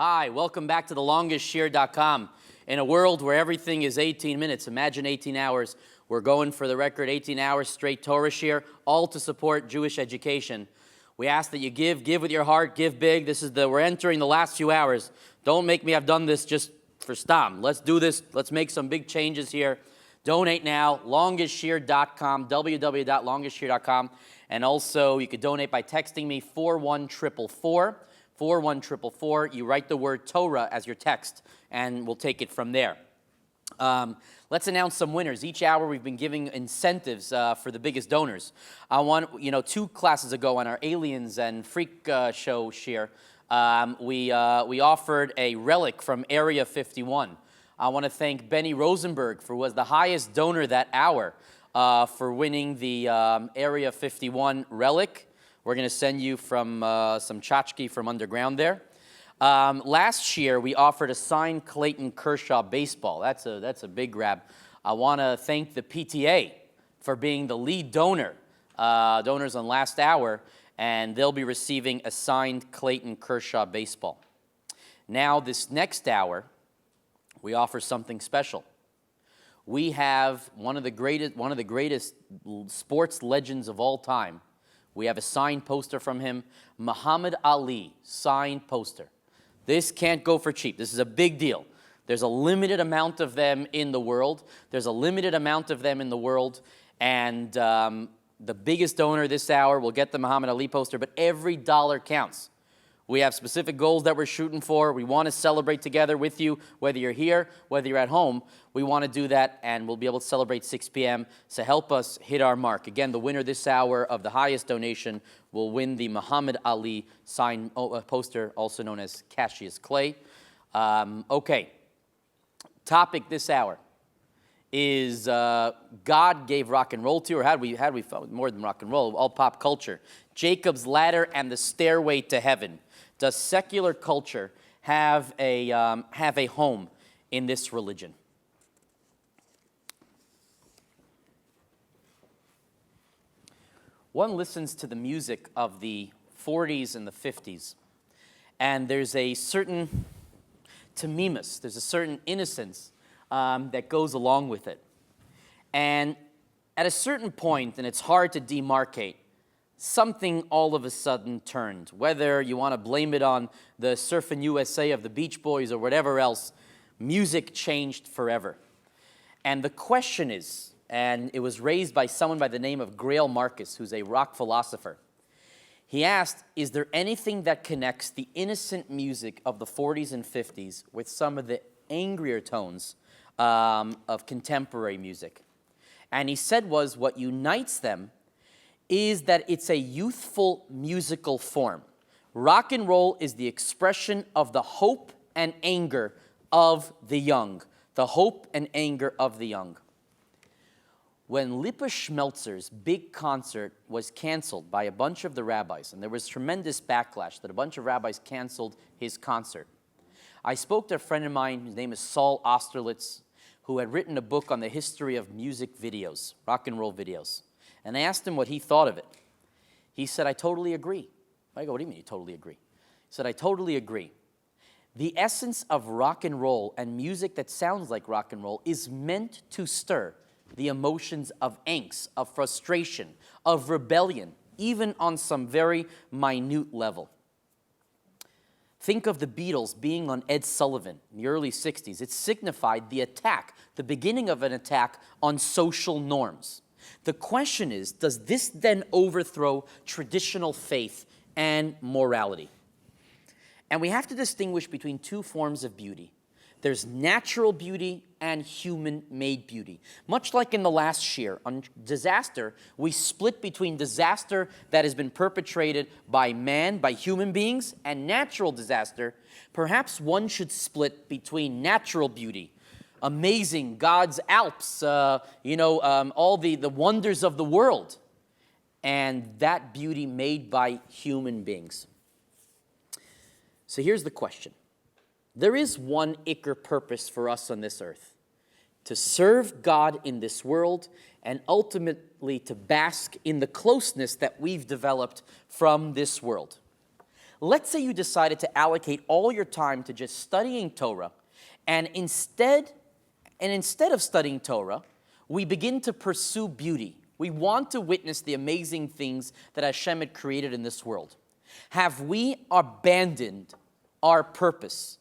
Hi, welcome back to thelongestshir.com. In a world where everything is 18 minutes, imagine 18 hours. We're going for the record 18 hours straight Torah shir, all to support Jewish education. We ask that you give with your heart, give big. We're entering the last few hours. Don't make me have done this just for stam. Let's do this. Let's make some big changes here. Donate now, longestshir.com, www.longestshir.com. And also, you could donate by texting me 41444. 41444. You write the word Torah as your text, and we'll take it from there. Let's announce some winners. Each hour we've been giving incentives for the biggest donors. Two classes ago on our Aliens and Freak show shir, we offered a relic from Area 51. I want to thank Benny Rosenberg, who was the highest donor that hour, for winning the Area 51 relic. We're going to send you from some tchotchke from underground there. Last year, we offered a signed Clayton Kershaw baseball. That's a big grab. I want to thank the PTA for being the lead donors on last hour, and they'll be receiving a signed Clayton Kershaw baseball. Now, this next hour, we offer something special. We have one of the greatest sports legends of all time. We have a signed poster from him, Muhammad Ali, signed poster. This can't go for cheap. This is a big deal. There's a limited amount of them in the world. And the biggest donor this hour will get the Muhammad Ali poster, but every dollar counts. We have specific goals that we're shooting for. We want to celebrate together with you, whether you're here, whether you're at home. We want to do that, and we'll be able to celebrate 6 p.m. So help us hit our mark. Again, the winner this hour of the highest donation will win the Muhammad Ali signed poster, also known as Cassius Clay. Okay. Topic this hour is God gave rock and roll to you, or had we more than rock and roll, all pop culture. Jacob's Ladder and the Stairway to Heaven. Does secular culture have a home in this religion? One listens to the music of the 40s and the 50s, and there's a certain tamimus, there's a certain innocence that goes along with it. And at a certain point, and it's hard to demarcate, something all of a sudden turned. Whether you want to blame it on the Surfin' USA of the Beach Boys or whatever else, music changed forever. And the question is, and it was raised by someone by the name of Grail Marcus, who's a rock philosopher. He asked, is there anything that connects the innocent music of the 40s and 50s with some of the angrier tones of contemporary music? And he said what unites them is that it's a youthful musical form. Rock and roll is the expression of the hope and anger of the young. The hope and anger of the young. When Lipa Schmelzer's big concert was canceled by a bunch of the rabbis, and there was tremendous backlash that a bunch of rabbis canceled his concert, I spoke to a friend of mine, his name is Saul Osterlitz, who had written a book on the history of music videos, rock and roll videos. And I asked him what he thought of it. He said, I totally agree. I go, what do you mean you totally agree? He said, I totally agree. The essence of rock and roll and music that sounds like rock and roll is meant to stir the emotions of angst, of frustration, of rebellion, even on some very minute level. Think of the Beatles being on Ed Sullivan in the early 60s. It signified the attack, the beginning of an attack on social norms. The question is, does this then overthrow traditional faith and morality? And we have to distinguish between two forms of beauty. There's natural beauty and human-made beauty. Much like in the last shir, on disaster, we split between disaster that has been perpetrated by man, by human beings, and natural disaster. Perhaps one should split between natural beauty, amazing, God's Alps, all the wonders of the world, and that beauty made by human beings. So here's the question. There is one Iker purpose for us on this earth, to serve God in this world and ultimately to bask in the closeness that we've developed from this world. Let's say you decided to allocate all your time to just studying Torah, and instead of studying Torah, we begin to pursue beauty. We want to witness the amazing things that Hashem had created in this world. Have we abandoned our purpose?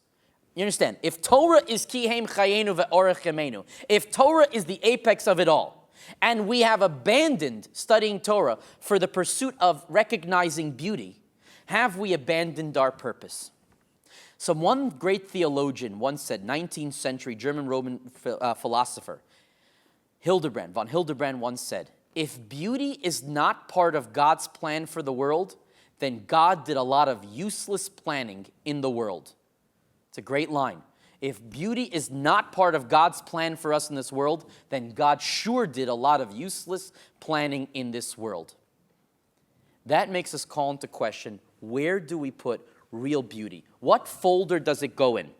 You understand? If Torah is kihem chayenu ve'orech yemenu, if Torah is the apex of it all, and we have abandoned studying Torah for the pursuit of recognizing beauty, have we abandoned our purpose? One great theologian once said, 19th century German-Roman philosopher, von Hildebrand once said, if beauty is not part of God's plan for the world, then God did a lot of useless planning in the world. It's a great line. If beauty is not part of God's plan for us in this world, then God sure did a lot of useless planning in this world. That makes us call into question, where do we put real beauty? What folder does it go in?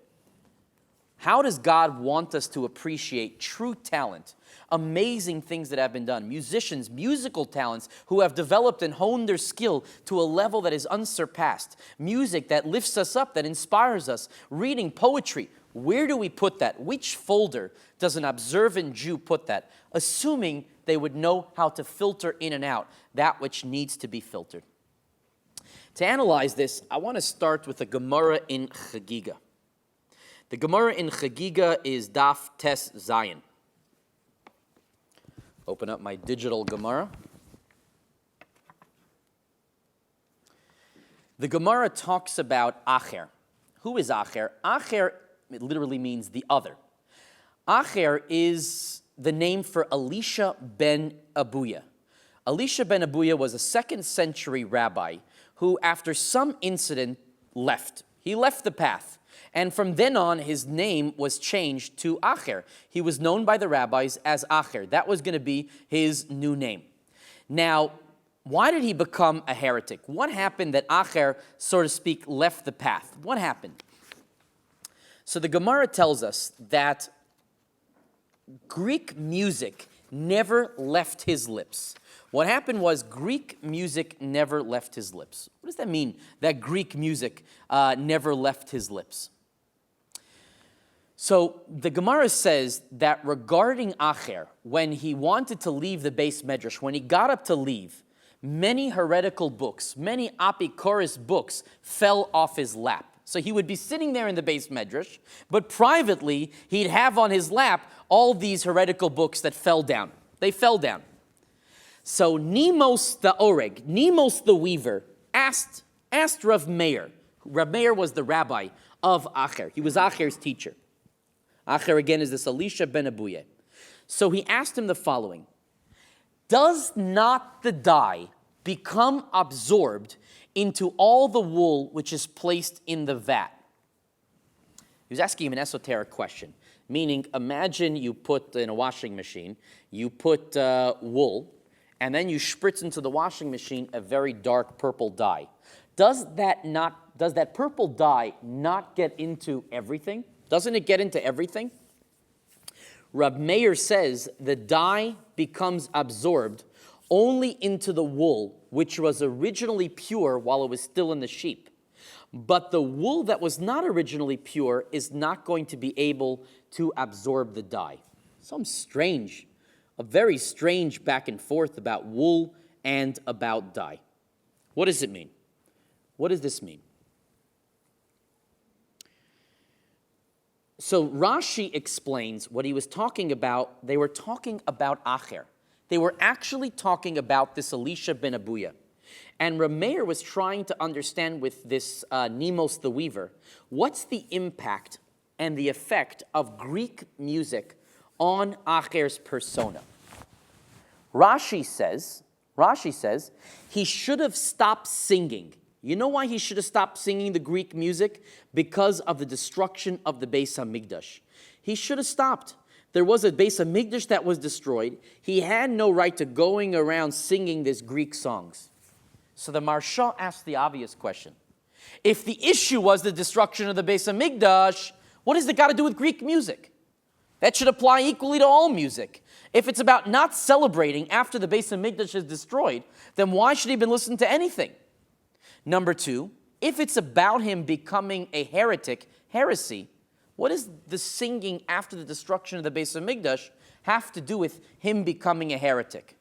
How does God want us to appreciate true talent, amazing things that have been done, musicians, musical talents who have developed and honed their skill to a level that is unsurpassed, music that lifts us up, that inspires us, reading, poetry? Where do we put that? Which folder does an observant Jew put that, assuming they would know how to filter in and out that which needs to be filtered? To analyze this, I want to start with a Gemara in Chagiga. The Gemara in Chagiga is Daf Tes Zayin. Open up my digital Gemara. The Gemara talks about Acher. Who is Acher? Acher, it literally means the other. Acher is the name for Elisha ben Abuya. Elisha ben Abuya was a 2nd century rabbi who, after some incident, left. He left the path. And from then on, his name was changed to Acher. He was known by the rabbis as Acher. That was going to be his new name. Now, why did he become a heretic? What happened that Acher, so to speak, left the path? What happened? So the Gemara tells us that Greek music never left his lips. What happened was Greek music never left his lips. What does that mean, that Greek music never left his lips? So the Gemara says that regarding Acher, when he wanted to leave the Beis Medrash, when he got up to leave, many heretical books, many apikoros books fell off his lap. So he would be sitting there in the Beis Medrash, but privately he'd have on his lap all these heretical books that fell down. They fell down. So Nemos the Oreg, Nemos the weaver, asked Rav Meir. Rav Meir was the rabbi of Acher. He was Acher's teacher. Acher, again, is this Elisha ben Abuye. So he asked him the following: does not the dye become absorbed into all the wool which is placed in the vat? He was asking him an esoteric question, meaning imagine you put in a washing machine, you put wool, and then you spritz into the washing machine a very dark purple dye. Does that purple dye not get into everything? Doesn't it get into everything? Rab Meir says the dye becomes absorbed only into the wool, which was originally pure while it was still in the sheep. But the wool that was not originally pure is not going to be able to absorb the dye. Some strange, a very strange back and forth about wool and about dye. What does it mean? What does this mean? So Rashi explains what he was talking about. They were talking about Acher. They were actually talking about this Elisha ben Abuya. And Rameir was trying to understand with this Nemos the weaver, what's the impact and the effect of Greek music on Acher's persona? Rashi says he should have stopped singing. You know why he should have stopped singing the Greek music? Because of the destruction of the Beis HaMikdash. He should have stopped. There was a Beis HaMikdash that was destroyed. He had no right to going around singing these Greek songs. So the Maharsha asked the obvious question. If the issue was the destruction of the Beis HaMikdash, what has it got to do with Greek music? That should apply equally to all music. If it's about not celebrating after the Beis HaMikdash is destroyed, then why should he have been listening to anything? Number two, If it's about him becoming a heretic, heresy, what does the singing after the destruction of the Beis Hamikdash have to do with him becoming a heretic?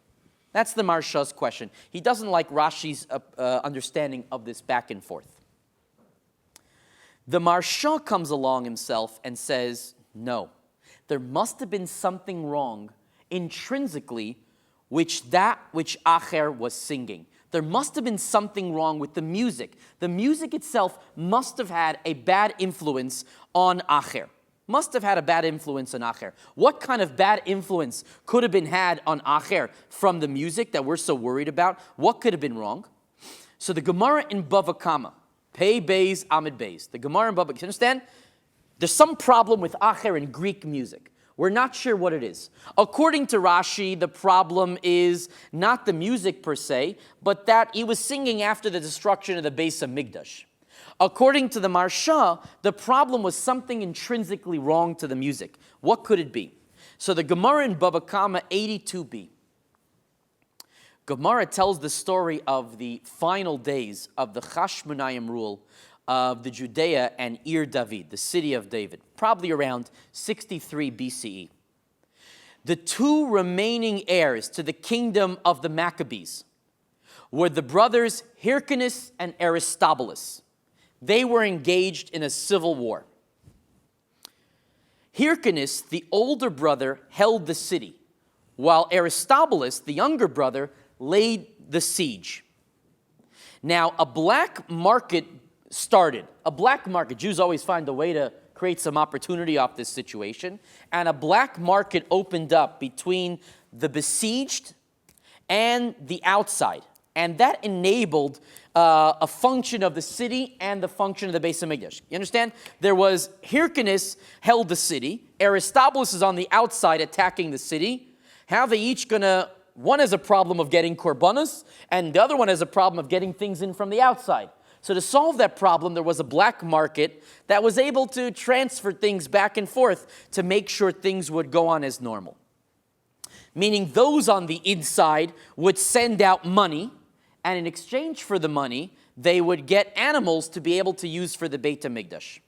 That's the Marsha's question. He doesn't like Rashi's understanding of this back and forth. The Marsha comes along himself and says, no, there must have been something wrong intrinsically which Acher was singing. There must have been something wrong with the music. The music itself must have had a bad influence on Acher. Must have had a bad influence on Acher. What kind of bad influence could have been had on Acher from the music that we're so worried about? What could have been wrong? So the Gemara in Bava Kama, Pei Beis Amid Beis, the Gemara in Bava, you understand? There's some problem with Acher in Greek music. We're not sure what it is. According to Rashi, the problem is not the music per se, but that he was singing after the destruction of the Beis Hamikdash. According to the Marsha, the problem was something intrinsically wrong to the music. What could it be? So the Gemara in Bava Kama 82b. Gemara tells the story of the final days of the Chashmonayim rule of the Judea and Ir David, the city of David, probably around 63 BCE. The two remaining heirs to the kingdom of the Maccabees were the brothers Hyrcanus and Aristobulus. They were engaged in a civil war. Hyrcanus, the older brother, held the city, while Aristobulus, the younger brother, laid the siege. Now, a black market started. A black market. Jews always find a way to create some opportunity off this situation. And a black market opened up between the besieged and the outside. And that enabled a function of the city and the function of the Beis Hamikdash. You understand? There was Hyrcanus held the city. Aristobulus is on the outside attacking the city. How are they each going to... One has a problem of getting korbanos, and the other one has a problem of getting things in from the outside. So to solve that problem, there was a black market that was able to transfer things back and forth to make sure things would go on as normal. Meaning those on the inside would send out money, and in exchange for the money, they would get animals to be able to use for the Beit HaMikdash.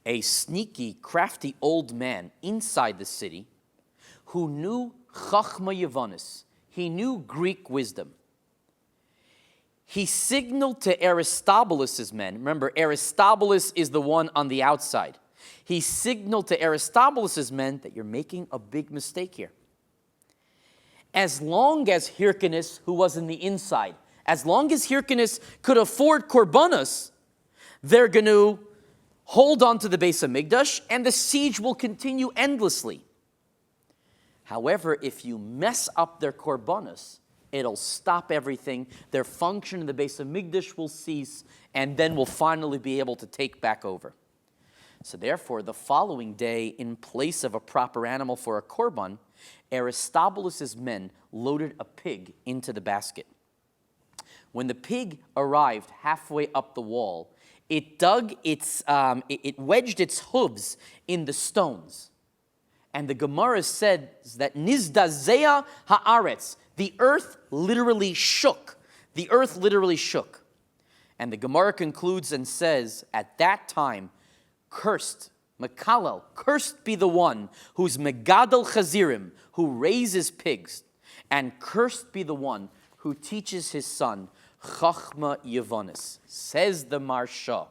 A sneaky, crafty old man inside the city who knew Chachma Yavonis, he knew Greek wisdom. He signaled to Aristobulus' men. Remember, Aristobulus is the one on the outside. He signaled to Aristobulus' men that you're making a big mistake here. As long as Hyrcanus, who was in the inside, as long as Hyrcanus could afford korbanos, they're going to hold on to the Beis Hamikdash, and the siege will continue endlessly. However, if you mess up their korbanos, it'll stop everything. Their function in the Beis Hamikdash will cease, and then we'll finally be able to take back over. So therefore, the following day, in place of a proper animal for a korban, Aristobulus' men loaded a pig into the basket. When the pig arrived halfway up the wall, it wedged its hooves in the stones. And the Gemara said that Nizdazea haaretz, the earth literally shook. The earth literally shook. And the Gemara concludes and says, at that time, cursed, Mekalel, cursed be the one who's Megadol Chazirim, who raises pigs, and cursed be the one who teaches his son Chachma Yavonis. Says the Marsha,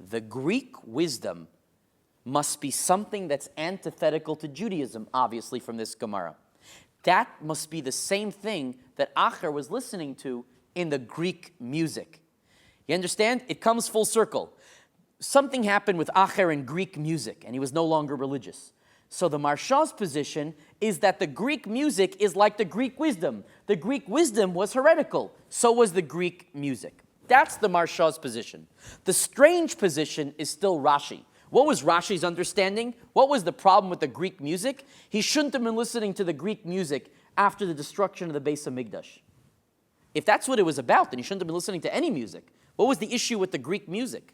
the Greek wisdom must be something that's antithetical to Judaism, obviously, from this Gemara. That must be the same thing that Acher was listening to in the Greek music. You understand? It comes full circle. Something happened with Acher in Greek music, and he was no longer religious. So the Marsha's position is that the Greek music is like the Greek wisdom. The Greek wisdom was heretical. So was the Greek music. That's the Marsha's position. The strange position is still Rashi. What was Rashi's understanding? What was the problem with the Greek music? He shouldn't have been listening to the Greek music after the destruction of the Beis Hamikdash. If that's what it was about, then he shouldn't have been listening to any music. What was the issue with the Greek music?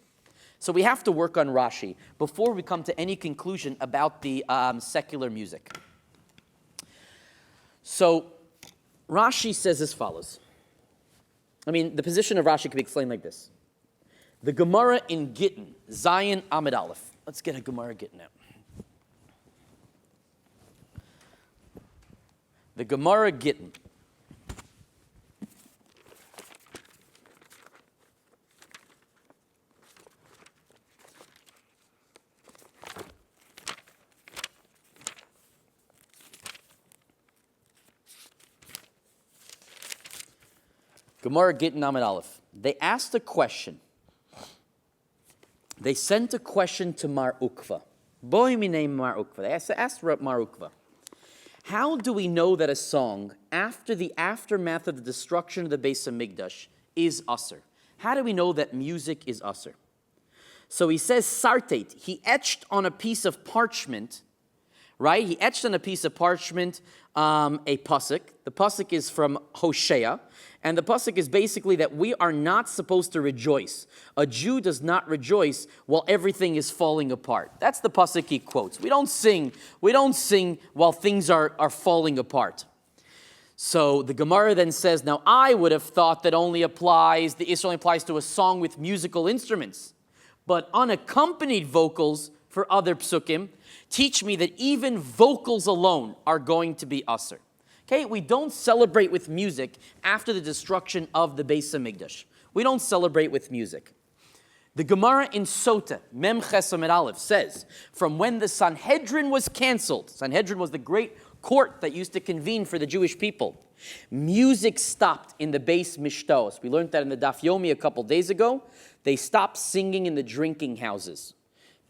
So we have to work on Rashi before we come to any conclusion about the secular music. So Rashi says as follows. The position of Rashi can be explained like this. The Gemara in Gittin, Zion Amid Aleph. Let's get a Gemara Gittin out. The Gemara Gittin. Gemara Gittin Amid Aleph. They asked a question. They sent a question to Mar Ukva. Boy, me name Mar Ukva. They asked Mar Ukva, how do we know that a song, after the aftermath of the destruction of the Beis Hamikdash, is usher? How do we know that music is usher? So he says, sartate, he etched on a piece of parchment, right? He etched on a piece of parchment a pasuk. The pasuk is from Hosea. And the pasuk is basically that we are not supposed to rejoice. A Jew does not rejoice while everything is falling apart. That's the pasuk he quotes. We don't sing while things are falling apart. So the Gemara then says, now I would have thought that the Isra only applies to a song with musical instruments. But unaccompanied vocals for other psukim teach me that even vocals alone are going to be usher. Okay, we don't celebrate with music after the destruction of the Beis Hamikdash. We don't celebrate with music. The Gemara in Sota, Mem Ches Amid Aleph, says, from when the Sanhedrin was canceled, Sanhedrin was the great court that used to convene for the Jewish people, music stopped in the Beis Mishtos. We learned that in the Daf Yomi a couple days ago. They stopped singing in the drinking houses.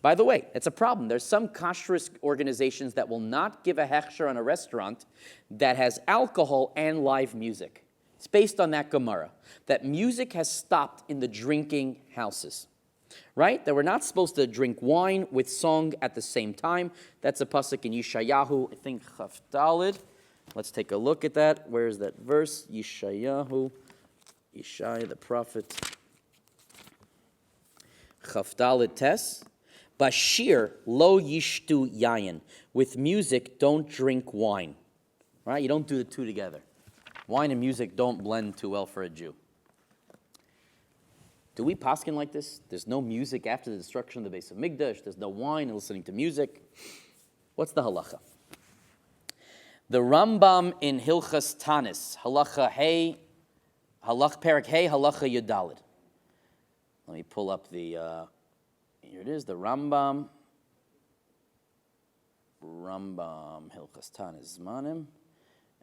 By the way, it's a problem. There's some kashrus organizations that will not give a hechsher on a restaurant that has alcohol and live music. It's based on that Gemara, that music has stopped in the drinking houses, right? That we're not supposed to drink wine with song at the same time. That's a pasuk in Yeshayahu, I think Chaf Daled. Let's take a look at that. Where is that verse? Yeshayahu, Yeshaya the prophet. Chaf Daled Tes. Bashir lo yishtu yayin. With music, don't drink wine. Right? You don't do the two together. Wine and music don't blend too well for a Jew. Do we paskin like this? There's no music after the destruction of the Beis Hamikdash. There's no wine and listening to music. What's the halacha? The Rambam in Hilchas Tanis, halacha hey, perak hey, halacha yudalid. Let me pull up the... Here it is, the Rambam, Hilchas Tanis Zmanim,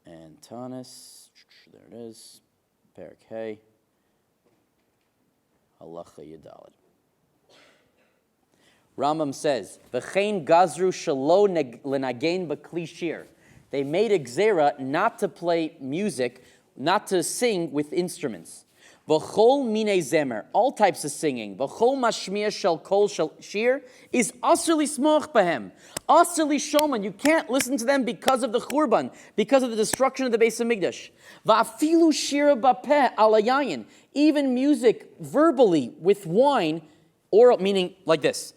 and Tanis, there it is, Perak Hey, Halacha Yudalid. Rambam says, V'chein gazru shelo lenagein b'kli shir. They made a gzera not to play music, not to sing with instruments. V'chol minei zemer, all types of singing. V'chol mashmiya shel kol shel shir is asur lismoch bahem, asur lishoman. You can't listen to them because of the churban, because of the destruction of the Beis Hamikdash. Va'afilu shira bapeh ala yayin, even music verbally with wine, oral, meaning like this.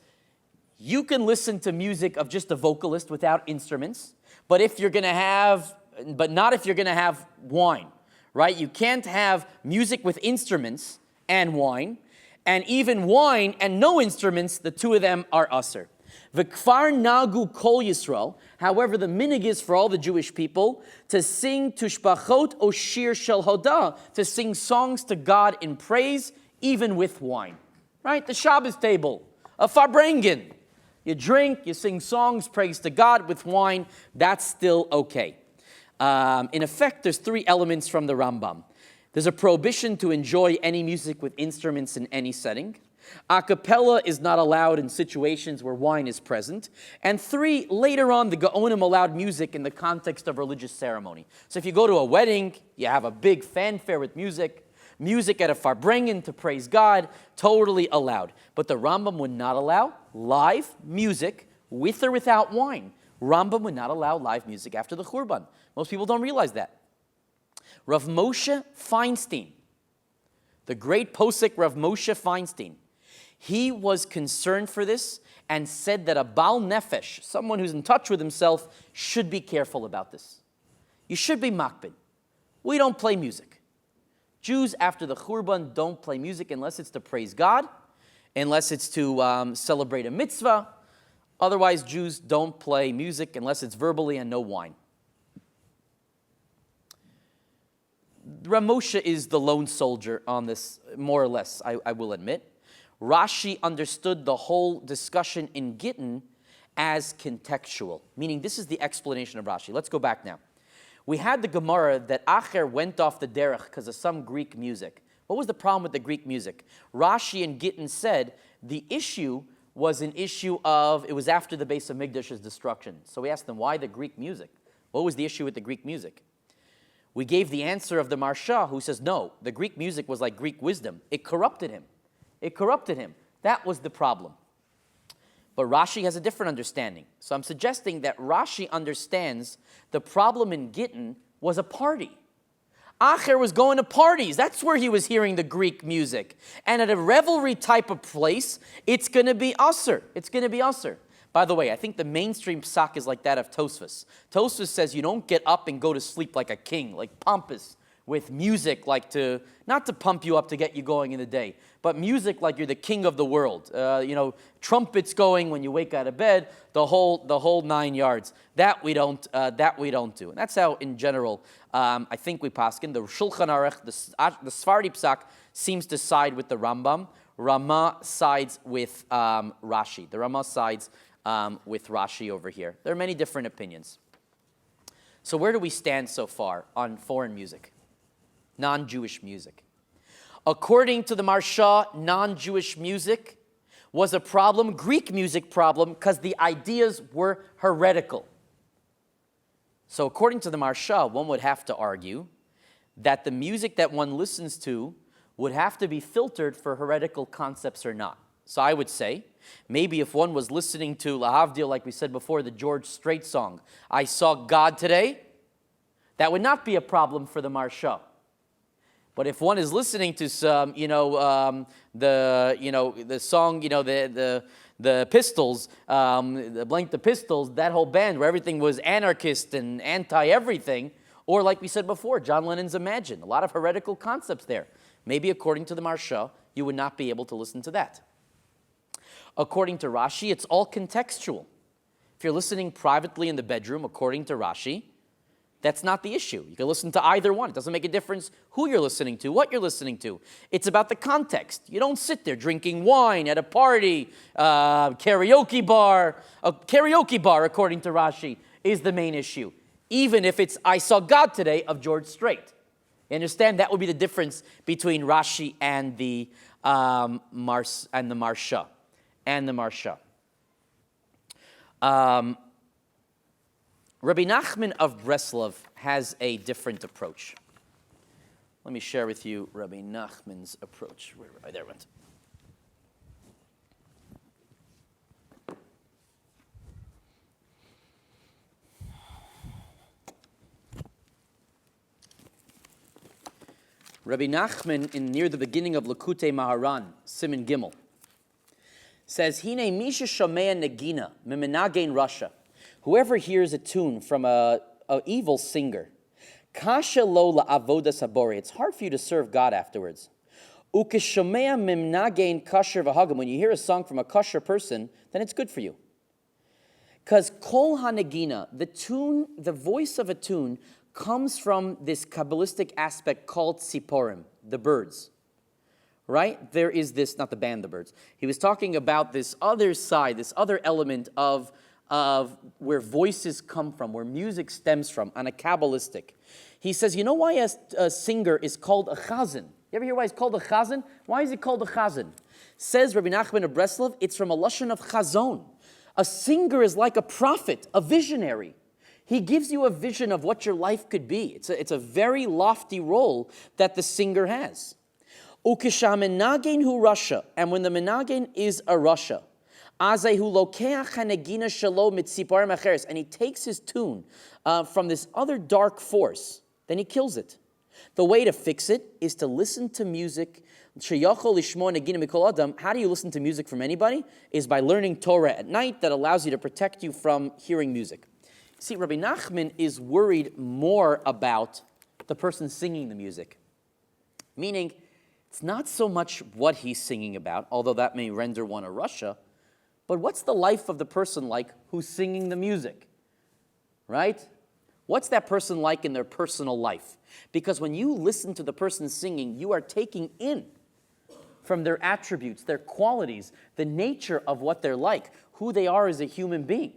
You can listen to music of just a vocalist without instruments, but not if you're going to have wine. Right? You can't have music with instruments and wine, and even wine and no instruments, the two of them are usher. V'kfar nagu kol Yisrael, however, the minig is for all the Jewish people to sing tushbachot o shir shel hodah, to sing songs to God in praise, even with wine. Right? The Shabbos table, a farbrengen. You drink, you sing songs, praise to God with wine, that's still okay. In effect, there's three elements from the Rambam. There's a prohibition to enjoy any music with instruments in any setting. A cappella is not allowed in situations where wine is present. And three, later on, the Gaonim allowed music in the context of religious ceremony. So if you go to a wedding, you have a big fanfare with music at a farbrengen to praise God, totally allowed. But the Rambam would not allow live music with or without wine. Rambam would not allow live music after the Churban. Most people don't realize that. Rav Moshe Feinstein, the great posek Rav Moshe Feinstein, he was concerned for this and said that a Baal Nefesh, someone who's in touch with himself, should be careful about this. You should be makbid. We don't play music. Jews after the Churban don't play music unless it's to praise God, unless it's to celebrate a mitzvah. Otherwise, Jews don't play music unless it's verbally and no wine. Ramosha is the lone soldier on this, more or less, I will admit. Rashi understood the whole discussion in Gittin as contextual, meaning this is the explanation of Rashi. Let's go back now. We had the Gemara that Acher went off the derech because of some Greek music. What was the problem with the Greek music? Rashi and Gittin said the issue was an issue of, it was after the Beis Hamikdash's destruction. So we asked them, why the Greek music? What was the issue with the Greek music? We gave the answer of the Marsha, who says, no, the Greek music was like Greek wisdom. It corrupted him. It corrupted him. That was the problem. But Rashi has a different understanding. So I'm suggesting that Rashi understands the problem in Gittin was a party. Acher was going to parties. That's where he was hearing the Greek music. And at a revelry type of place, it's going to be usur. It's going to be usur. By the way, I think the mainstream psak is like that of Tosfos. Tosfos says you don't get up and go to sleep like a king, like pompous, with music like to, not to pump you up to get you going in the day, but music like you're the king of the world. Trumpets going when you wake out of bed, the whole 9 yards. That we don't do. And that's how, in general, I think we paskin. The Shulchan Aruch, the Sephardi psak, seems to side with the Rambam. Rama sides with Rashi. The Rama sides with Rashi over here. There are many different opinions. So where do we stand so far on foreign music? Non-Jewish music. According to the Marsha, non-Jewish music was a problem, Greek music problem, because the ideas were heretical. So according to the Marsha, one would have to argue that the music that one listens to would have to be filtered for heretical concepts or not. So I would say, maybe if one was listening to Lahavdil, like we said before, the George Strait song, I Saw God Today, that would not be a problem for the Marsha. But if one is listening to some, the song, the Pistols, the Pistols, that whole band where everything was anarchist and anti-everything, or like we said before, John Lennon's Imagine, a lot of heretical concepts there. Maybe according to the Marsha, you would not be able to listen to that. According to Rashi, it's all contextual. If you're listening privately in the bedroom, according to Rashi, that's not the issue. You can listen to either one. It doesn't make a difference who you're listening to, what you're listening to. It's about the context. You don't sit there drinking wine at a party, karaoke bar. A karaoke bar, according to Rashi, is the main issue. Even if it's I Saw God Today of George Strait. You understand? That would be the difference between Rashi and the Marsha. Rabbi Nachman of Breslov has a different approach. Let me share with you Rabbi Nachman's approach. There it went. Rabbi Nachman, near the beginning of Likutei Maharan, Siman Gimel, says, Hine misha shomea negina mimenagein Russia. Whoever hears a tune from a evil singer, kasha lo la'avodas habori. It's hard for you to serve God afterwards. Ukeshomea mimnagein kasher v'hagam. When you hear a song from a kasher person, then it's good for you. Because kol hanegina, the tune, the voice of a tune, comes from this Kabbalistic aspect called tziporim, the birds. Right? There is this, not the band, the birds. He was talking about this other side, this other element of where voices come from, where music stems from, on a Kabbalistic. He says, you know why a singer is called a chazan? You ever hear why he's called a chazan? Why is he called a chazan? Says Rabbi Nachman of Breslov, it's from a lashon of chazon. A singer is like a prophet, a visionary. He gives you a vision of what your life could be. It's a very lofty role that the singer has. Ukeshamenagen hu Russia, and when the menagen is a Russia, azehu lokeach hanegina shalo mitziparim acheres, and he takes his tune from this other dark force, then he kills it. The way to fix it is to listen to music. Sheyachol lishmo negina mikol adam. How do you listen to music from anybody? Is by learning Torah at night. That allows you to protect you from hearing music. See, Rabbi Nachman is worried more about the person singing the music. Meaning, it's not so much what he's singing about, although that may render one a Russia, but what's the life of the person like who's singing the music, right? What's that person like in their personal life? Because when you listen to the person singing, you are taking in from their attributes, their qualities, the nature of what they're like, who they are as a human being.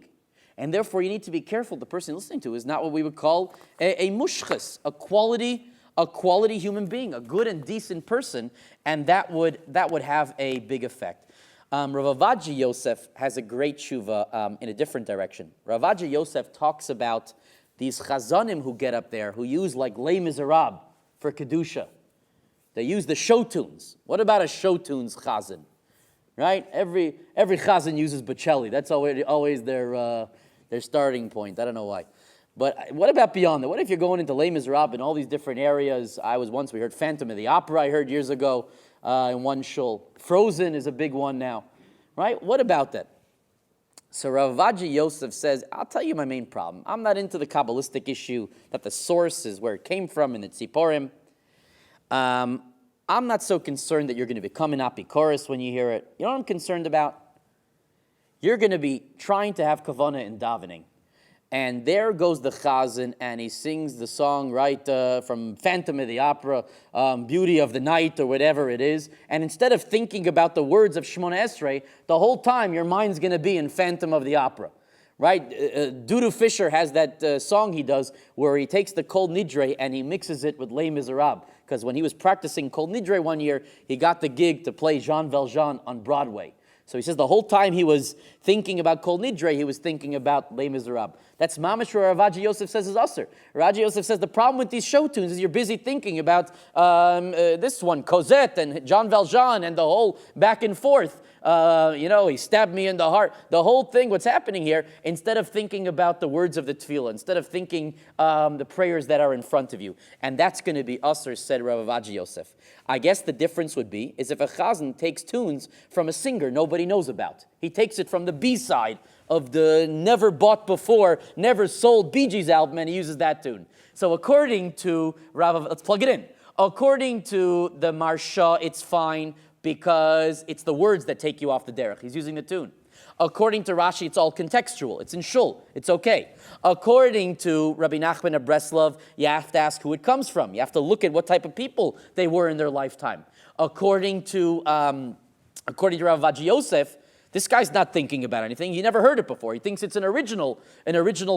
And therefore, you need to be careful. The person listening to is not what we would call a mushchas, a quality human being, a good and decent person, and that would have a big effect. Rav Avadji Yosef has a great tshuva in a different direction. Rav Avadji Yosef talks about these chazanim who get up there, who use like Les Miserables for Kedusha. They use the show tunes. What about a show tunes chazan? Right? Every chazan uses Bocelli. That's always their starting point. I don't know why. But what about beyond that? What if you're going into Les Miserables in all these different areas? We heard Phantom of the Opera, I heard years ago in one shul. Frozen is a big one now. Right? What about that? So Rav Avadji Yosef says, I'll tell you my main problem. I'm not into the Kabbalistic issue that the source is where it came from in the Tziporim. I'm not so concerned that you're going to become an apikoros when you hear it. You know what I'm concerned about? You're going to be trying to have kavanah in davening. And there goes the chazan, and he sings the song, right, from Phantom of the Opera, Beauty of the Night, or whatever it is. And instead of thinking about the words of Shemona Esrei, the whole time your mind's going to be in Phantom of the Opera, right? Dudu Fisher has that song he does where he takes the Kol Nidre and he mixes it with Les Miserables. Because when he was practicing Kol Nidre one year, he got the gig to play Jean Valjean on Broadway. So he says the whole time he was thinking about Kol Nidre, he was thinking about Les Miserables. That's mamash where Rav Avadji Yosef says is usher. Rav Avadji Yosef says the problem with these show tunes is you're busy thinking about this one, Cosette and Jean Valjean and the whole back and forth. He stabbed me in the heart. The whole thing, what's happening here, instead of thinking about the words of the tefillah, instead of thinking the prayers that are in front of you. And that's going to be usher, said Rav Avadji Yosef. I guess the difference would be is if a chazan takes tunes from a singer nobody knows about. He takes it from the B-side of the never bought before, never sold Bee Gees album, and he uses that tune. So according to let's plug it in. According to the Marsha, it's fine because it's the words that take you off the derech. He's using the tune. According to Rashi, it's all contextual. It's in shul. It's okay. According to Rabbi Nachman of Breslov, you have to ask who it comes from. You have to look at what type of people they were in their lifetime. According to Rav Avadji Yosef, this guy's not thinking about anything. He never heard it before. He thinks it's an original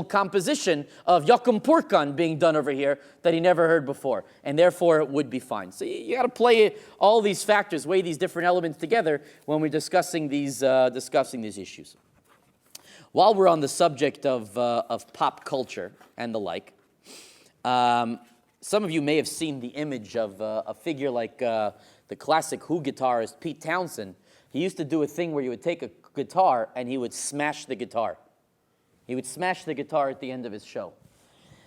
composition of Yokum Purkan being done over here that he never heard before, and therefore it would be fine. So you got to play all these factors, weigh these different elements together when we're discussing these issues. While we're on the subject of pop culture and the like, some of you may have seen the image of a figure like the classic Who guitarist Pete Townsend. He used to do a thing where you would take a guitar and he would smash the guitar. He would smash the guitar at the end of his show.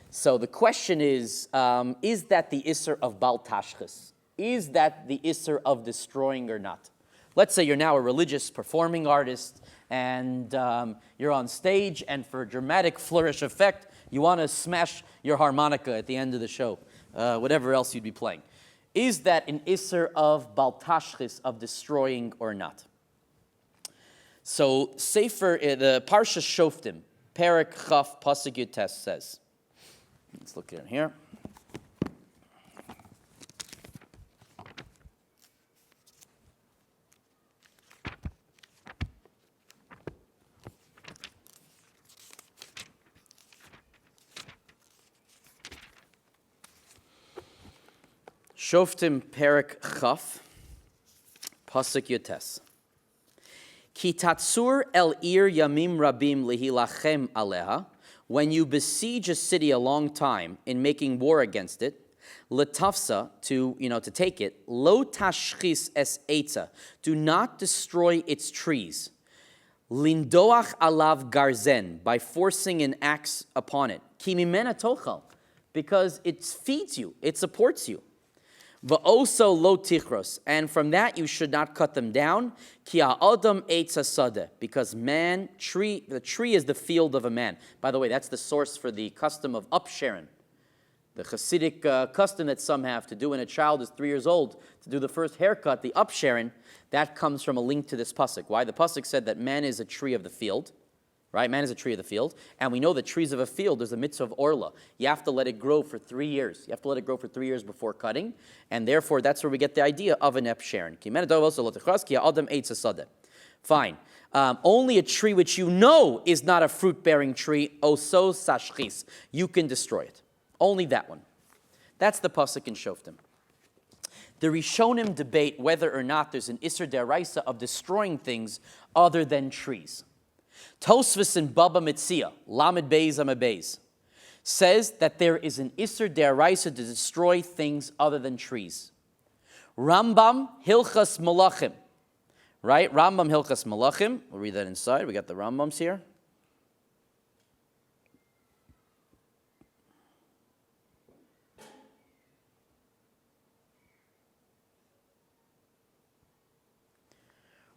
So the question is that the Isser of Bal Tashchis? Is that the Isser of destroying or not? Let's say you're now a religious performing artist and you're on stage, and for a dramatic flourish effect, you want to smash your harmonica at the end of the show, whatever else you'd be playing. Is that an Isser of Bal Tashchis, of destroying or not? So Sefer, the Parsha Shoftim, Perek Chaf Pasuk Yutes says, let's look at it here. Shoftim Perek Chaf, Pasuk Yutes. Ki tatsur el ir yamim rabim lehilachem aleha. When you besiege a city a long time in making war against it, letafsa, to take it, lo tashchis es etza, do not destroy its trees. Lindoach alav garzen, by forcing an axe upon it. Ki mimena tochal, because it feeds you, it supports you. Va'oso lo tichros, and from that you should not cut them down. Ki ha'adam eitz hasadeh, because the tree is the field of a man. By the way, that's the source for the custom of upsharon. The Hasidic custom that some have to do when a child is 3 years old, to do the first haircut, the upsharon, that comes from a link to this pasuk. Why? The pasuk said that man is a tree of the field, right? Man is a tree of the field, and we know that trees of a field, there's a mitzvah of orla. You have to let it grow for 3 years. You have to let it grow for 3 years before cutting, and therefore that's where we get the idea of an upsharon. Fine. Only a tree which you know is not a fruit-bearing tree, oso sashchis. You can destroy it. Only that one. That's the pasuk in Shoftim. The Rishonim debate whether or not there's an Isser Deraisa of destroying things other than trees. Tosfos in Baba Metzia, Lamed Beis Amud Beis, says that there is an Isser Deraisa to destroy things other than trees. Rambam Hilchas Malachim, right? Rambam Hilchas Malachim. We'll read that inside. We got the Rambams here.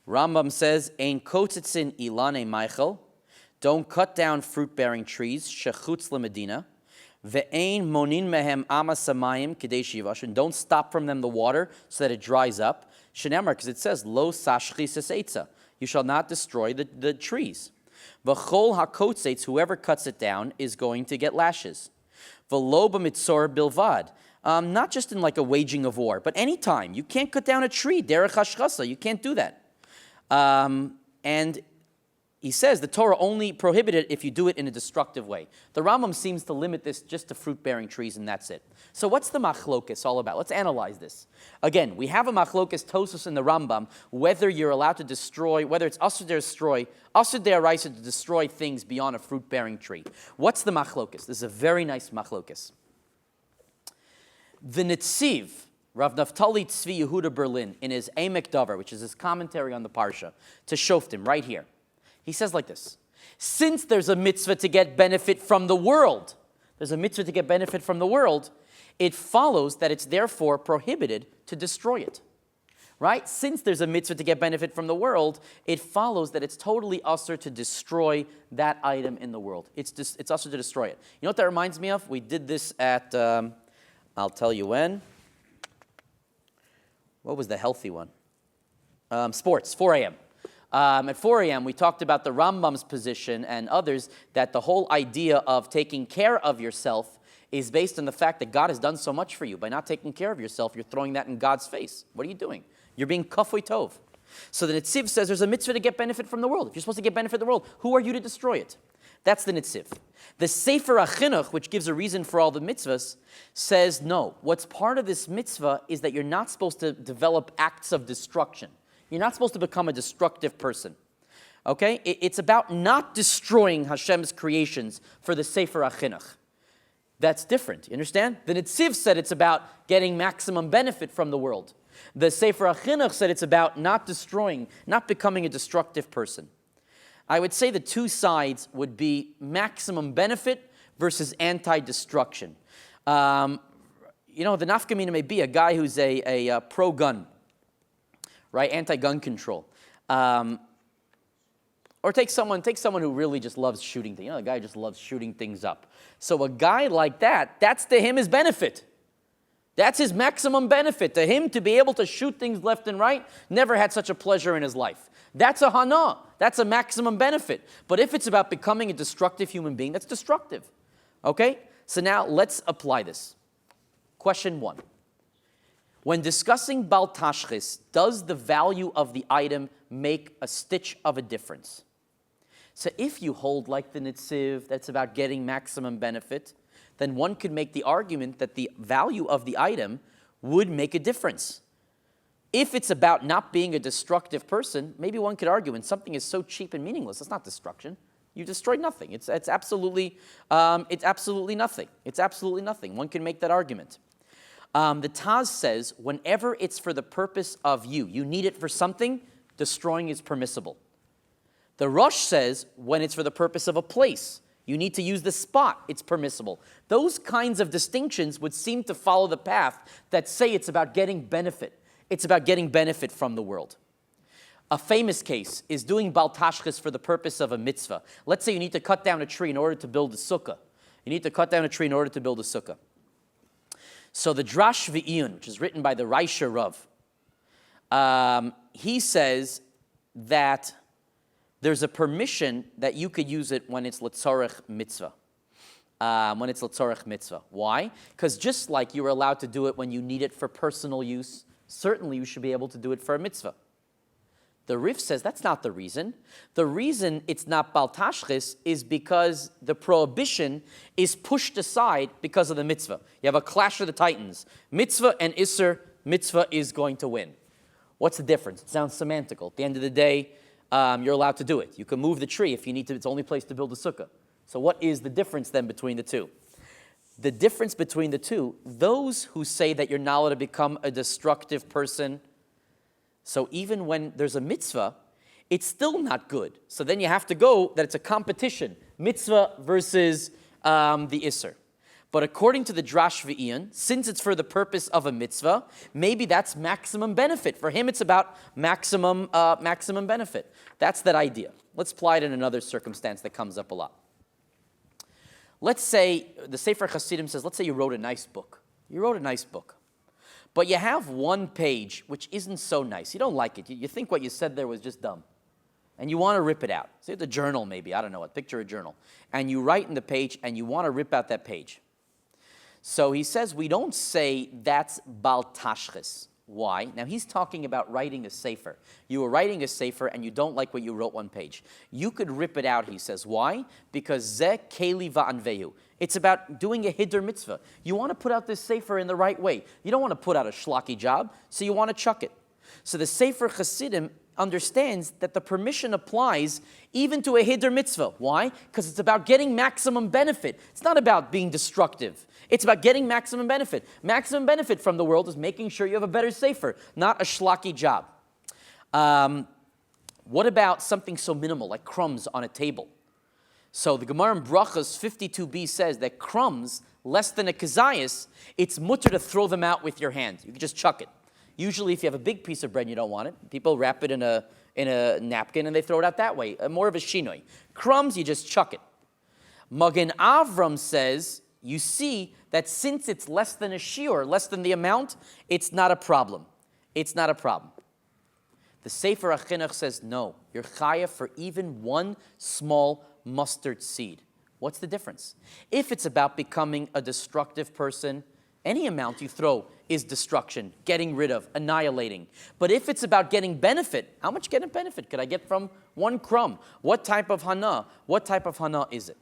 Rambam says, "Ein kotzitzin ilane Michael, don't cut down fruit-bearing trees. Shechutz lemedina, ve'ein monin mehem amasamayim kadei sheyivashin. Don't stop from them the water so that it dries up. Shenemar, because it says lo sashchis etza. You shall not destroy the trees. V'chol hakotzetz, whoever cuts it down is going to get lashes. V'lo b'mitzor bilvad." Not just in like a waging of war, but anytime. You can't cut down a tree. Derech hashchasa. You can't do that. And he says the Torah only prohibited it if you do it in a destructive way. The Rambam seems to limit this just to fruit-bearing trees, and that's it. So what's the machlokes all about? Let's analyze this. Again, we have a machlokes Tosfos in the Rambam, whether you're allowed to destroy, whether it's asur deraisa to destroy things beyond a fruit-bearing tree. What's the machlokes? This is a very nice machlokes. The Netziv, Rav Naftali Tzvi Yehuda Berlin, in his Emek Davar, which is his commentary on the Parsha, to Shoftim, right here. He says like this: since there's a mitzvah to get benefit from the world, it follows that it's therefore prohibited to destroy it. Right? Since there's a mitzvah to get benefit from the world, it follows that it's totally usher to destroy that item in the world. It's usher to destroy it. You know what that reminds me of? We did this at, I'll tell you when. What was the healthy one? Sports, 4 a.m. At 4 a.m., we talked about the Rambam's position and others that the whole idea of taking care of yourself is based on the fact that God has done so much for you. By not taking care of yourself, you're throwing that in God's face. What are you doing? You're being kafui tov. So the Netziv says there's a mitzvah to get benefit from the world. If you're supposed to get benefit from the world, who are you to destroy it? That's the Netziv. The Sefer HaChinuch, which gives a reason for all the mitzvahs, says no. What's part of this mitzvah is that you're not supposed to develop acts of destruction. You're not supposed to become a destructive person. Okay? It's about not destroying Hashem's creations for the Sefer HaChinuch. That's different. You understand? The Netziv said it's about getting maximum benefit from the world. The Sefer HaChinuch said it's about not destroying, not becoming a destructive person. I would say the two sides would be maximum benefit versus anti-destruction. The nafkamina may be a guy who's a pro-gun, right? Anti-gun control. Or take someone who really just loves shooting things. A guy who just loves shooting things up. So a guy like that, that's to him his benefit. That's his maximum benefit. To him, to be able to shoot things left and right, never had such a pleasure in his life. That's a hana. That's a maximum benefit. But if it's about becoming a destructive human being, that's destructive. Okay? So now let's apply this. Question 1. When discussing Bal Tashchis, does the value of the item make a stitch of a difference? So if you hold like the Netziv, that's about getting maximum benefit, then one could make the argument that the value of the item would make a difference. If it's about not being a destructive person, maybe one could argue when something is so cheap and meaningless, it's not destruction. You destroyed nothing. It's absolutely nothing. It's absolutely nothing. One can make that argument. The Taz says whenever it's for the purpose of you need it for something, destroying is permissible. The Rosh says when it's for the purpose of a place, you need to use the spot, it's permissible. Those kinds of distinctions would seem to follow the path that say it's about getting benefit. It's about getting benefit from the world. A famous case is doing Bal Tashchis for the purpose of a mitzvah. Let's say you need to cut down a tree in order to build a sukkah. So the Drash V'iyun, which is written by the Raisha Rav, he says that there's a permission that you could use it when it's L'tzorech mitzvah. Why? Because just like you were allowed to do it when you need it for personal use, certainly you should be able to do it for a mitzvah. The Rif says that's not the reason. The reason it's not Bal Tashchis is because the prohibition is pushed aside because of the mitzvah. You have a clash of the titans. Mitzvah and Isser, mitzvah is going to win. What's the difference? It sounds semantical. At the end of the day, you're allowed to do it. You can move the tree if you need to. It's the only place to build a sukkah. So what is the difference then between the two? The difference between the two, those who say that you're not allowed to become a destructive person, so even when there's a mitzvah, it's still not good. So then you have to go that it's a competition, mitzvah versus the Isser. But according to the Drash V'iyun, since it's for the purpose of a mitzvah, maybe that's maximum benefit. For him, it's about maximum benefit. That's that idea. Let's apply it in another circumstance that comes up a lot. Let's say, the Sefer Hasidim says, let's say you wrote a nice book. You wrote a nice book. But you have one page which isn't so nice. You don't like it. You think what you said there was just dumb. And you want to rip it out. Say it's a journal maybe, I don't know what, picture a journal. And you write in the page and you want to rip out that page. So he says we don't say that's Bal Tashchis. Why? Now he's talking about writing a sefer. You were writing a sefer and you don't like what you wrote one page. You could rip it out, he says. Why? Because Zeh Keli Va'anvehu. It's about doing a Hiddur mitzvah. You want to put out this sefer in the right way. You don't want to put out a schlocky job, so you want to chuck it. So the Sefer Hasidim understands that the permission applies even to a Hiddur mitzvah. Why? Because it's about getting maximum benefit. It's not about being destructive. It's about getting maximum benefit. Maximum benefit from the world is making sure you have a better sefer, not a schlocky job. What about something so minimal like crumbs on a table? So the Gemara in Brachos 52b says that crumbs, less than a kazayas, it's mutter to throw them out with your hand. You can just chuck it. Usually if you have a big piece of bread and you don't want it, people wrap it in a napkin and they throw it out that way, more of a shinoi. Crumbs, you just chuck it. Magen Avram says, you see that since it's less than a shiur, less than the amount, it's not a problem. It's not a problem. The Sefer HaChinuch says, no, you're chayav for even one small mustard seed. What's the difference? If it's about becoming a destructive person, any amount you throw is destruction, getting rid of, annihilating. But if it's about getting benefit, how much getting benefit could I get from one crumb? What type of hana? What type of hana is it?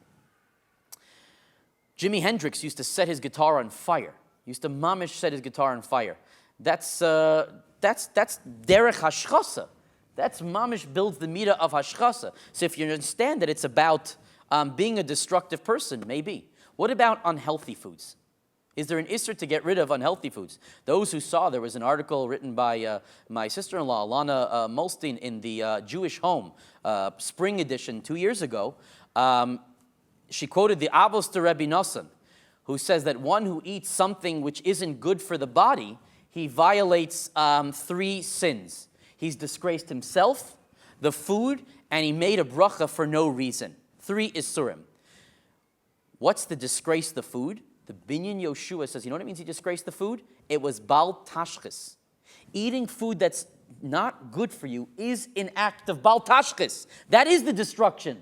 Jimi Hendrix used to set his guitar on fire. He used to mamish set his guitar on fire. That's derech hashchasa. That's mamish builds the midah of hashchasa. So if you understand that it's about being a destructive person, maybe. What about unhealthy foods? Is there an isser to get rid of unhealthy foods? Those who saw, there was an article written by my sister-in-law, Alana Molstein, in the Jewish Home, spring edition 2 years ago. She quoted the Avos to Rebbe Nosson, who says that one who eats something which isn't good for the body, he violates 3 sins. He's disgraced himself, the food, and he made a bracha for no reason. 3 isurim. What's the disgrace the food? The Binyan Yoshua says, you know what it means he disgraced the food? It was Bal Tashchis. Eating food that's not good for you is an act of Bal Tashchis. That is the destruction.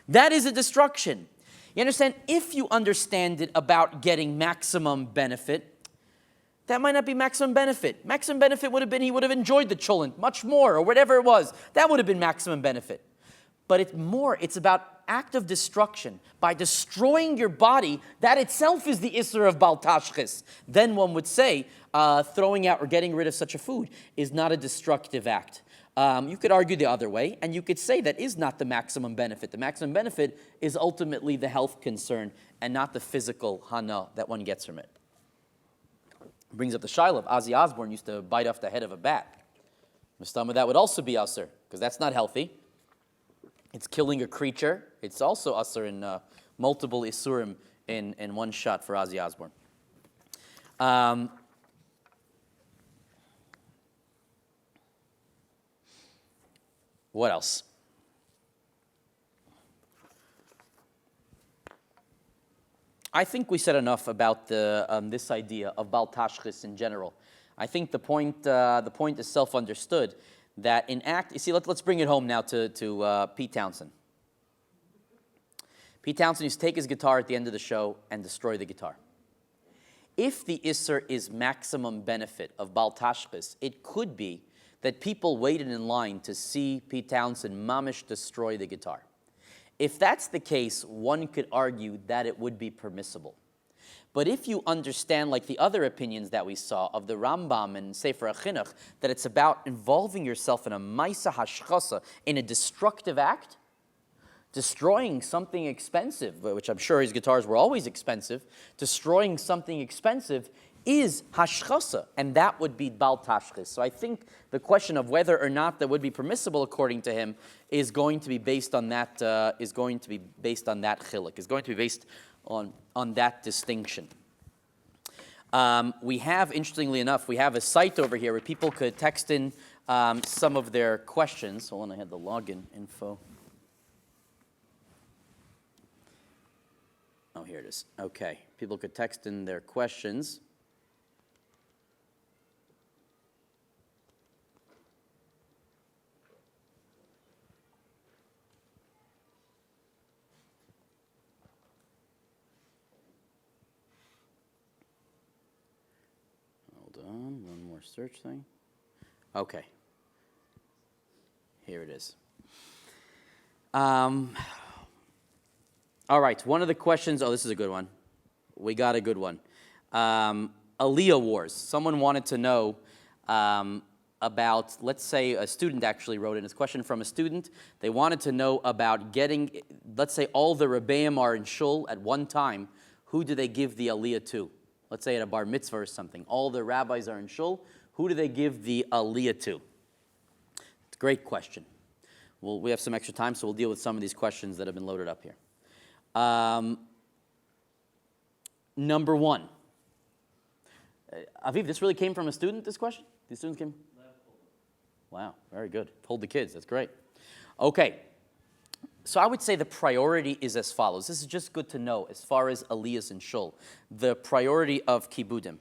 That is a destruction. You understand? If you understand it about getting maximum benefit, that might not be maximum benefit. Maximum benefit would have been he would have enjoyed the cholent much more, or whatever it was. That would have been maximum benefit. But it's about act of destruction. By destroying your body, that itself is the isser of Bal Tashchis. Then one would say throwing out or getting rid of such a food is not a destructive act. You could argue the other way, and you could say that is not the maximum benefit. The maximum benefit is ultimately the health concern and not the physical hana that one gets from it. Brings up the shaila of Ozzy Osbourne used to bite off the head of a bat. Mustama, that would also be usher, because that's not healthy. It's killing a creature. It's also usher in multiple isurim in one shot for Ozzy Osbourne. What else? I think we said enough about this idea of Bal Tashchis in general. I think the point is self-understood that in act, you see, let's bring it home now to Pete Townsend. Pete Townsend used to take his guitar at the end of the show and destroy the guitar. If the Isser is maximum benefit of Bal Tashchis, it could be that people waited in line to see Pete Townsend mamish destroy the guitar. If that's the case, one could argue that it would be permissible. But if you understand, like the other opinions that we saw of the Rambam and Sefer HaChinuch, that it's about involving yourself in a Maisa Hashchasa, in a destructive act, destroying something expensive, which I'm sure his guitars were always expensive, destroying something expensive is hashchasa, and that would be Bal Tashchis. So I think the question of whether or not that would be permissible according to him is going to be based on that. Chiluk, is going to be based on that distinction. We have, interestingly enough, we have a site over here where people could text in some of their questions. Hold on, I had the login info. Oh, here it is. Okay, people could text in their questions. One more search thing. Okay. Here it is. All right, one of the questions, this is a good one. We got a good one. Aliyah Wars. Someone wanted to know about, let's say a student actually wrote in a question from a student. They wanted to know about getting, let's say all the Rebbeim are in shul at one time. Who do they give the Aliyah to? Let's say at a bar mitzvah or something. All the rabbis are in shul. Who do they give the aliyah to? It's a great question. Well, we have some extra time, so we'll deal with some of these questions that have been loaded up here. Number one. Aviv, this really came from a student, this question? These students came? Wow, very good. Told the kids, that's great. Okay. So I would say the priority is as follows. This is just good to know as far as aliyahs and shul. The priority of kibudim.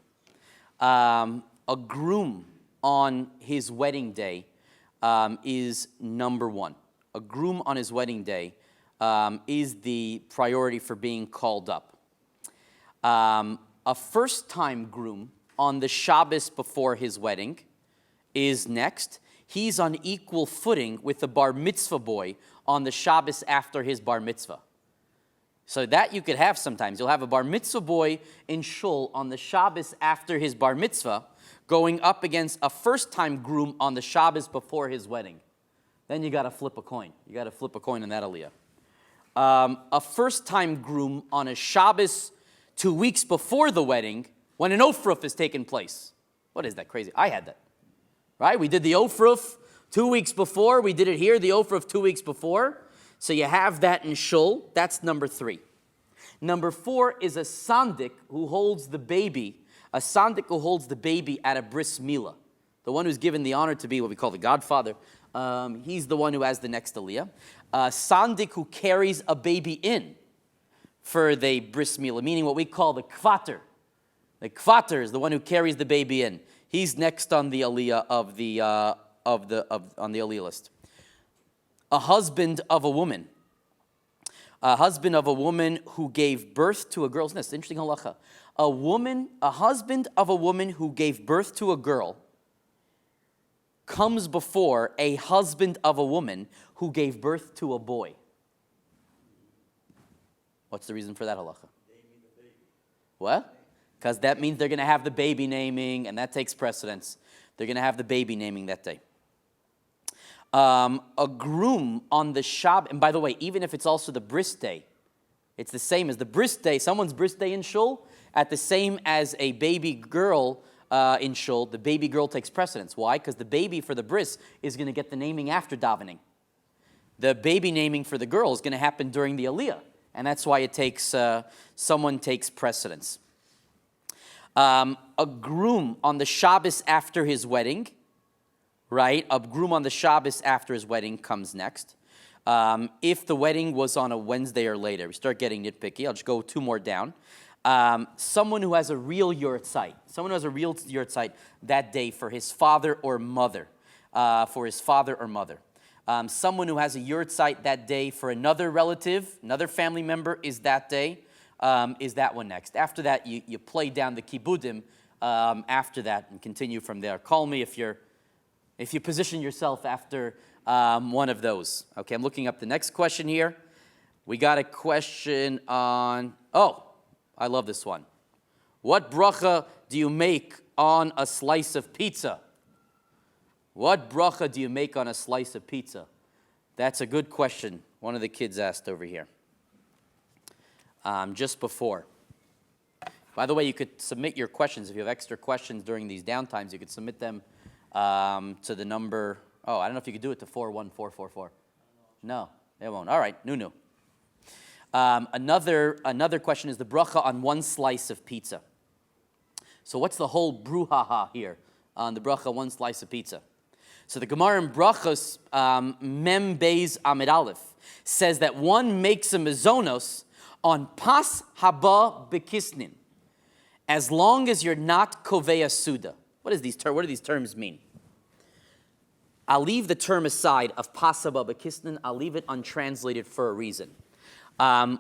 A groom on his wedding day is number one. A groom on his wedding day is the priority for being called up. A first-time groom on the Shabbos before his wedding is next. He's on equal footing with the bar mitzvah boy on the Shabbos after his bar mitzvah. So that you could have sometimes. You'll have a bar mitzvah boy in shul on the Shabbos after his bar mitzvah going up against a first-time groom on the Shabbos before his wedding. Then you got to flip a coin. You got to flip a coin in that aliyah. A first-time groom on a Shabbos 2 weeks before the wedding when an ofruf is taking place. What is that crazy? I had that. Right? We did the ofruf 2 weeks before. We did it here, the ofruf 2 weeks before. So you have that in shul. That's number three. Number four is a sandik who holds the baby. A sandik who holds the baby at a bris milah. The one who's given the honor to be what we call the godfather. He's the one who has the next aliyah. Sandik who carries a baby in for the bris milah, meaning what we call the kvater. The kvater is the one who carries the baby in. He's next on the aliyah on the aliyah list. A husband of a woman. A husband of a woman who gave birth to a girl. Isn't this interesting halacha? A husband of a woman who gave birth to a girl comes before a husband of a woman who gave birth to a boy. What's the reason for that halacha? What? Because that means they're going to have the baby naming, and that takes precedence. They're going to have the baby naming that day. A groom on the Shabbat, and by the way, even if it's also the bris day, it's the same as the bris day. Someone's bris day in shul, at the same as a baby girl in shul, the baby girl takes precedence. Why? Because the baby for the bris is going to get the naming after davening. The baby naming for the girl is going to happen during the aliyah, and that's why it takes someone takes precedence. A groom on the Shabbos after his wedding, right? A groom on the Shabbos after his wedding comes next. If the wedding was on a Wednesday or later, we start getting nitpicky. I'll just go two more down. Someone who has a real yurtzeit, that day for his father or mother, someone who has a yurtzeit that day for another relative, another family member is that day, is that one next. After that, you play down the kibudim after that and continue from there. Call me if you position yourself after one of those. Okay, I'm looking up the next question here. We got a question on, I love this one. What bracha do you make on a slice of pizza? What bracha do you make on a slice of pizza? That's a good question. One of the kids asked over here. Just before. By the way, you could submit your questions. If you have extra questions during these downtimes, you could submit them to the number, I don't know if you could do it to 41444. No, it won't. All right, no. Another question is the bracha on one slice of pizza. So what's the whole brouhaha here on the bracha one slice of pizza? So the Gemara in Brachos Mem Beis Amid Aleph says that one makes a mezonos on pas haba bekisnin, as long as you're not koveya suda. What do these terms mean? I'll leave the term aside of pas haba bekisnin. I'll leave it untranslated for a reason. But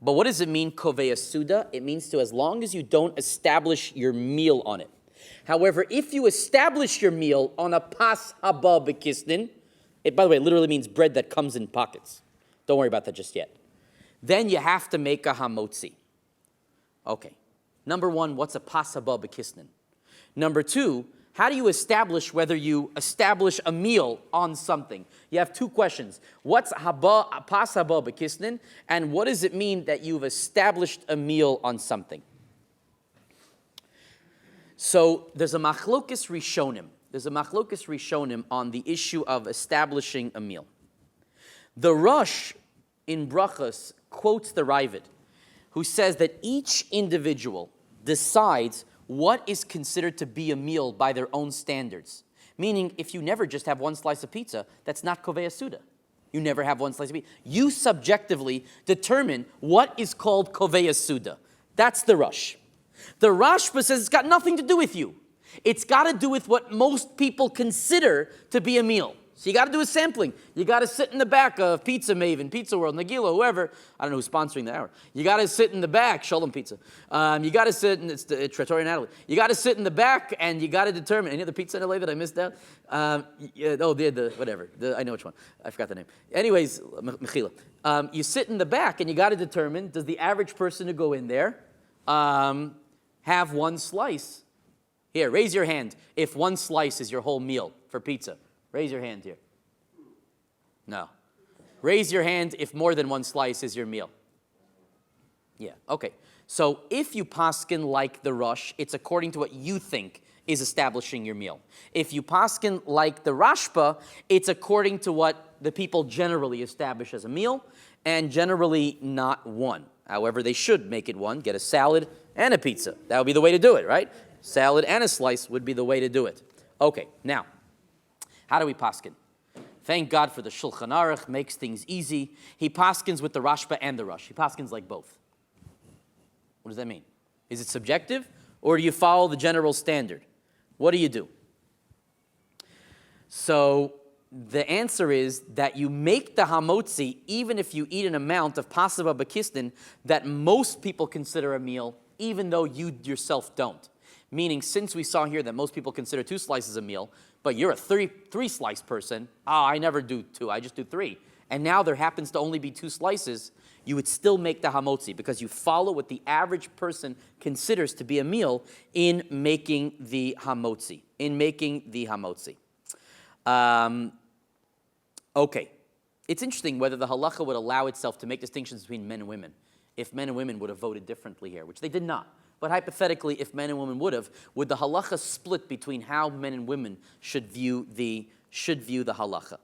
what does it mean, koveya suda? It means to as long as you don't establish your meal on it. However, if you establish your meal on a pas haba bekisnin, it, by the way, it literally means bread that comes in pockets. Don't worry about that just yet. Then you have to make a hamotzi. Okay. Number one, what's a pas haba bekisnin? Number two, how do you establish whether you establish a meal on something? You have two questions. What's pas haba bekisnin, and what does it mean that you've established a meal on something? So there's a machlokes rishonim. On the issue of establishing a meal. The Rosh in Brachos quotes the Ravid, who says that each individual decides what is considered to be a meal by their own standards. Meaning, if you never just have one slice of pizza, that's not koveya suda. You never have one slice of pizza. You subjectively determine what is called koveya suda. That's the Rosh. The Rashba says it's got nothing to do with you. It's got to do with what most people consider to be a meal. So you got to do a sampling. You got to sit in the back of Pizza Maven, Pizza World, Nagila, whoever. I don't know who's sponsoring the hour. You got to sit in the back, Shalom Pizza. You got to sit, and it's the Trattoria Natalie. You got to sit in the back, and you got to determine. Any other pizza in LA that I missed out? Whatever. I know which one. I forgot the name. Anyways, Mechila. You sit in the back, and you got to determine, does the average person who go in there have one slice? Here, raise your hand if one slice is your whole meal for pizza. Raise your hand here. No. Raise your hand if more than one slice is your meal. Yeah, okay. So if you paskin like the Rosh, it's according to what you think is establishing your meal. If you paskin like the Rashba, it's according to what the people generally establish as a meal, and generally not one. However, they should make it one. Get a salad and a pizza. That would be the way to do it, right? Salad and a slice would be the way to do it. Okay, now, how do we paskin? Thank God for the Shulchan Aruch, makes things easy. He paskins with the Rashba and the Rosh. He paskins like both. What does that mean? Is it subjective, or do you follow the general standard? What do you do? So the answer is that you make the hamotzi even if you eat an amount of pas haba bekisnin that most people consider a meal, even though you yourself don't. Meaning, since we saw here that most people consider 2 slices a meal, but you're a three-slice person, I never do 2, I just do 3. And now there happens to only be 2 slices, you would still make the hamotzi because you follow what the average person considers to be a meal in making the hamotzi. Okay. It's interesting whether the halacha would allow itself to make distinctions between men and women, if men and women would have voted differently here, which they did not. But hypothetically, if men and women would the halacha split between how men and women should view the halacha?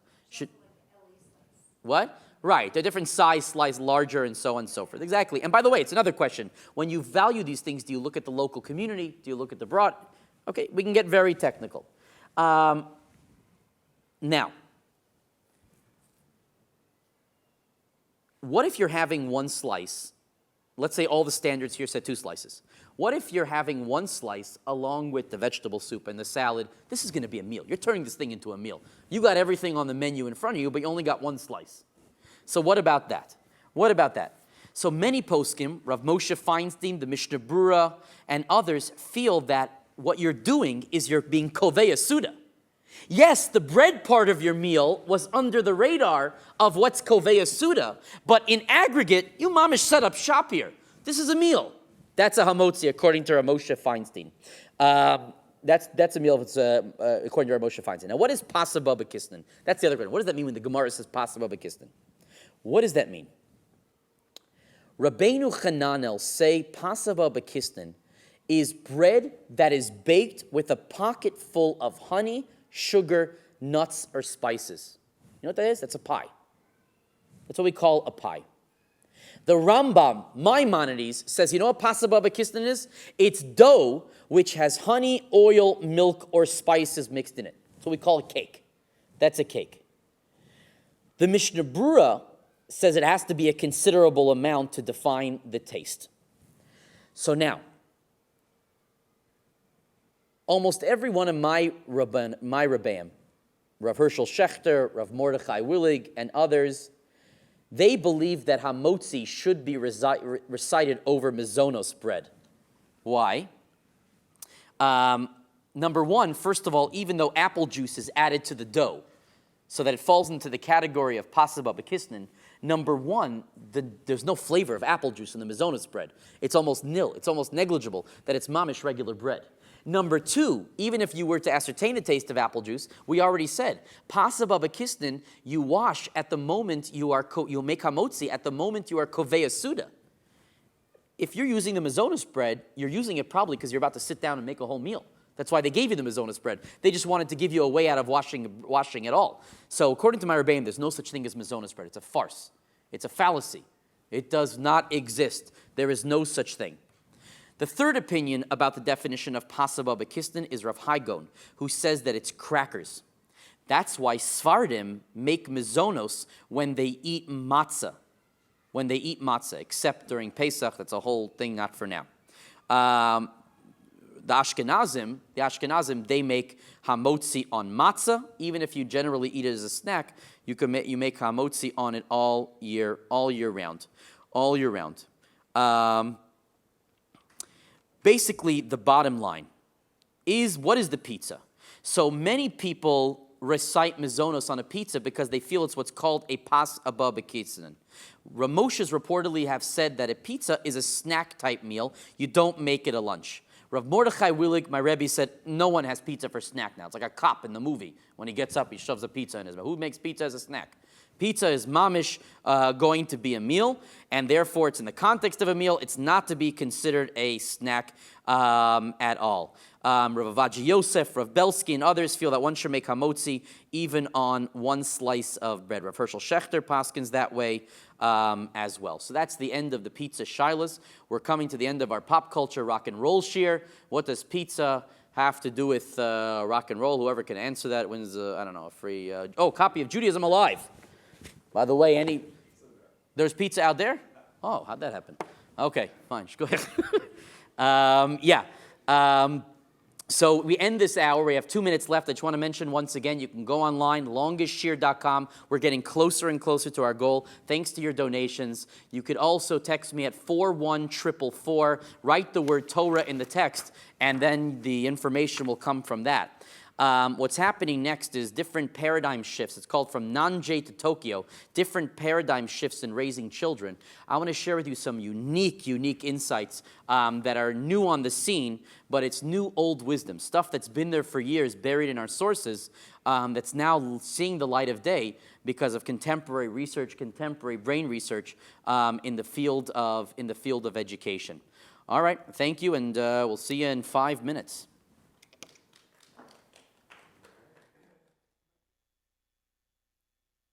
What? Right, they're different size, slice, larger, and so on and so forth. Exactly. And by the way, it's another question. When you value these things, do you look at the local community? Do you look at the broad? Okay, we can get very technical. Now, what if you're having one slice let's say all the standards here said 2 slices. What if you're having 1 slice along with the vegetable soup and the salad? This is going to be a meal. You're turning this thing into a meal. You got everything on the menu in front of you, but you only got 1 slice. So what about that? What about that? So many poskim, Rav Moshe Feinstein, the Mishnah Brura, and others feel that what you're doing is you're being kovei suda. Yes, the bread part of your meal was under the radar of what's kovei suda, but in aggregate, you mamish set up shop here. This is a meal. That's a hamotzi, according to Rav Moshe Feinstein. That's a meal if it's according to Rav Moshe Feinstein. Now, what is pasaba b'kisnin? That's the other question. What does that mean when the Gemara says pasaba b'kisnin? What does that mean? Rabbeinu Chananel say pasaba b'kisnin is bread that is baked with a pocket full of honey, sugar, nuts, or spices. You know what that is? That's a pie. That's what we call a pie. The Rambam, Maimonides, says, you know what pasaba b'kisnin is? It's dough which has honey, oil, milk, or spices mixed in it. That's what we call a cake. That's a cake. The Mishnah Brura says it has to be a considerable amount to define the taste. So now, almost every one of my Rabbaim, Rav Hershel Schechter, Rav Mordechai Willig, and others, they believe that hamotzi should be recited over mizonos bread. Why? Number one, first of all, even though apple juice is added to the dough, so that it falls into the category of pasaba b'kisnin, number one, there's no flavor of apple juice in the mizonos bread. It's almost nil. It's almost negligible that it's mamish regular bread. Number two, even if you were to ascertain the taste of apple juice, we already said, pasaba b'kisnin, you wash at the moment you make hamotzi at the moment you are kovei suda. If you're using the mizonos bread, you're using it probably because you're about to sit down and make a whole meal. That's why they gave you the mizonos bread. They just wanted to give you a way out of washing it all. So according to my Rebbeim, there's no such thing as mizonos bread. It's a farce. It's a fallacy. It does not exist. There is no such thing. The third opinion about the definition of pasaba b'kisnin is Rav Haigon, who says that it's crackers. That's why Sfardim make mizonos when they eat matzah. When they eat matzah, except during Pesach. That's a whole thing, not for now. The Ashkenazim, they make hamotzi on matzah. Even if you generally eat it as a snack, you make hamotzi on it all year round. Basically, the bottom line is, what is the pizza? So many people recite mizonos on a pizza because they feel it's what's called a pasaba b'kisnin. Ramoshes reportedly have said that a pizza is a snack-type meal. You don't make it a lunch. Rav Mordechai Willig, my Rebbe, said no one has pizza for snack now. It's like a cop in the movie. When he gets up, he shoves a pizza in his mouth. Who makes pizza as a snack? Pizza is mamish going to be a meal, and therefore it's in the context of a meal. It's not to be considered a snack at all. Rav Avaji Yosef, Rav Belsky, and others feel that one should make hamotzi even on 1 slice of bread. Rav Hershel Schechter paskins that way as well. So that's the end of the pizza shilas. We're coming to the end of our pop culture rock and roll shir. What does pizza have to do with rock and roll? Whoever can answer that wins, a free copy of Judaism Alive. By the way, there's pizza out there? Oh, how'd that happen? Okay, fine, go ahead. So we end this hour. We have 2 minutes left. I just want to mention once again, you can go online, longestshir.com. We're getting closer and closer to our goal, thanks to your donations. You could also text me at 41444. Write the word Torah in the text, and then the information will come from that. What's happening next is different paradigm shifts. It's called From Nanjay to Tokyo, different paradigm shifts in raising children. I want to share with you some unique insights that are new on the scene, but it's new old wisdom, stuff that's been there for years, buried in our sources, that's now seeing the light of day because of contemporary research, contemporary brain research in the field of education. All right, thank you, and we'll see you in 5 minutes.